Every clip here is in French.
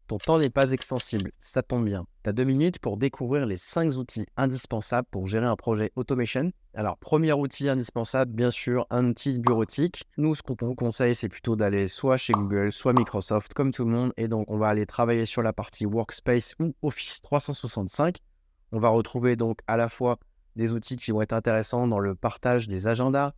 Ton temps n'est pas extensible, ça tombe bien. Tu as 2 minutes pour découvrir les 5 outils indispensables pour gérer un projet automation. Alors, premier outil indispensable, bien sûr, un outil bureautique. Nous, ce qu'on vous conseille, c'est plutôt d'aller soit chez Google, soit Microsoft, comme tout le monde. Et donc, on va aller travailler sur la partie Workspace ou Office 365. On va retrouver donc à la fois des outils qui vont être intéressants dans le partage des agendas,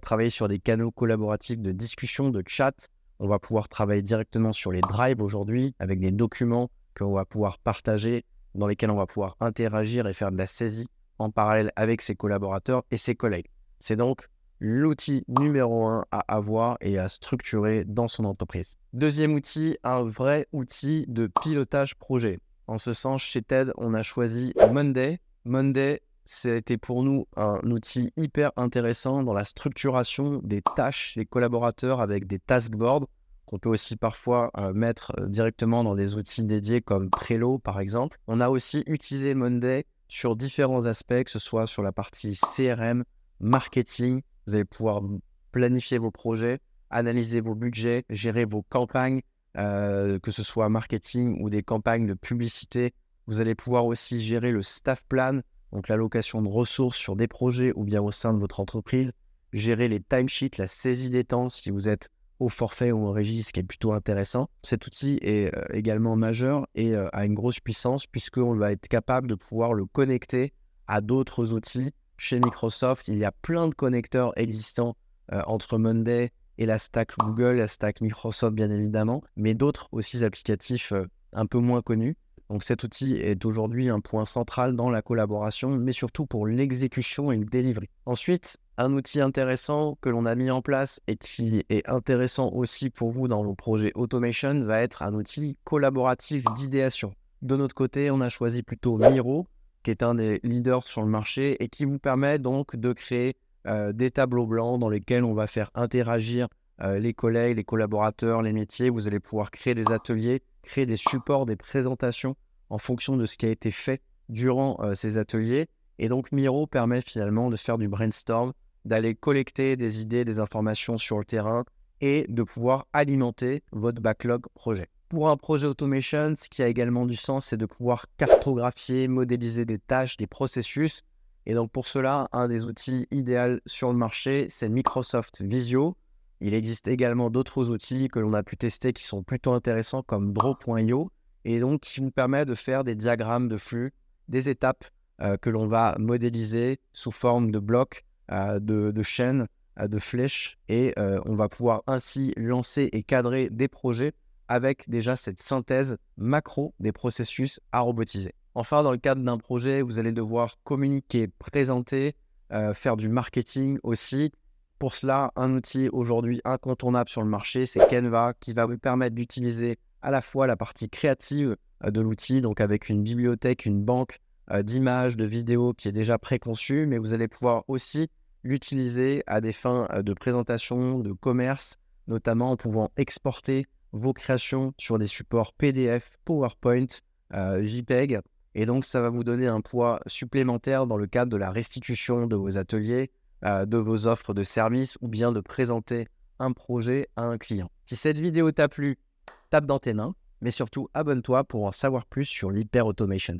travailler sur des canaux collaboratifs de discussion, de chat. On va pouvoir travailler directement sur les drives aujourd'hui avec des documents qu'on va pouvoir partager, dans lesquels on va pouvoir interagir et faire de la saisie en parallèle avec ses collaborateurs et ses collègues. C'est donc l'outil numéro 1 à avoir et à structurer dans son entreprise. Deuxième outil, un vrai outil de pilotage projet. En ce sens, chez TED, on a choisi Monday. Monday, c'était pour nous un outil hyper intéressant dans la structuration des tâches des collaborateurs avec des task boards qu'on peut aussi parfois mettre directement dans des outils dédiés comme Trello par exemple. On a aussi utilisé Monday sur différents aspects, que ce soit sur la partie CRM, marketing. Vous allez pouvoir planifier vos projets, analyser vos budgets, gérer vos campagnes, que ce soit marketing ou des campagnes de publicité. Vous allez pouvoir aussi gérer le staff plan, donc l'allocation de ressources sur des projets ou bien au sein de votre entreprise, gérer les timesheets, la saisie des temps si vous êtes au forfait ou en régie, ce qui est plutôt intéressant. Cet outil est également majeur et a une grosse puissance puisqu'on va être capable de pouvoir le connecter à d'autres outils. Chez Microsoft, il y a plein de connecteurs existants entre Monday et la stack Google, la stack Microsoft bien évidemment, mais d'autres aussi applicatifs un peu moins connus. Donc cet outil est aujourd'hui un point central dans la collaboration, mais surtout pour l'exécution et le delivery. Ensuite, un outil intéressant que l'on a mis en place et qui est intéressant aussi pour vous dans vos projets automation va être un outil collaboratif d'idéation. De notre côté, on a choisi plutôt Miro, qui est un des leaders sur le marché et qui vous permet donc de créer des tableaux blancs dans lesquels on va faire interagir les collègues, les collaborateurs, les métiers. Vous allez pouvoir créer des ateliers, créer des supports, des présentations en fonction de ce qui a été fait durant ces ateliers. Et donc, Miro permet finalement de faire du brainstorm, d'aller collecter des idées, des informations sur le terrain et de pouvoir alimenter votre backlog projet. Pour un projet automation, ce qui a également du sens, c'est de pouvoir cartographier, modéliser des tâches, des processus. Et donc, pour cela, un des outils idéaux sur le marché, c'est Microsoft Visio. Il existe également d'autres outils que l'on a pu tester qui sont plutôt intéressants comme Draw.io et donc qui vous permet de faire des diagrammes de flux, des étapes que l'on va modéliser sous forme de blocs, de chaînes, de flèches et on va pouvoir ainsi lancer et cadrer des projets avec déjà cette synthèse macro des processus à robotiser. Enfin, dans le cadre d'un projet, vous allez devoir communiquer, présenter, faire du marketing aussi. Pour cela, un outil aujourd'hui incontournable sur le marché, c'est Canva, qui va vous permettre d'utiliser à la fois la partie créative de l'outil, donc avec une bibliothèque, une banque d'images, de vidéos qui est déjà préconçue, mais vous allez pouvoir aussi l'utiliser à des fins de présentation, de commerce, notamment en pouvant exporter vos créations sur des supports PDF, PowerPoint, JPEG. Et donc, ça va vous donner un poids supplémentaire dans le cadre de la restitution de vos ateliers, de vos offres de services ou bien de présenter un projet à un client. Si cette vidéo t'a plu, tape dans tes mains, mais surtout abonne-toi pour en savoir plus sur l'hyper automation.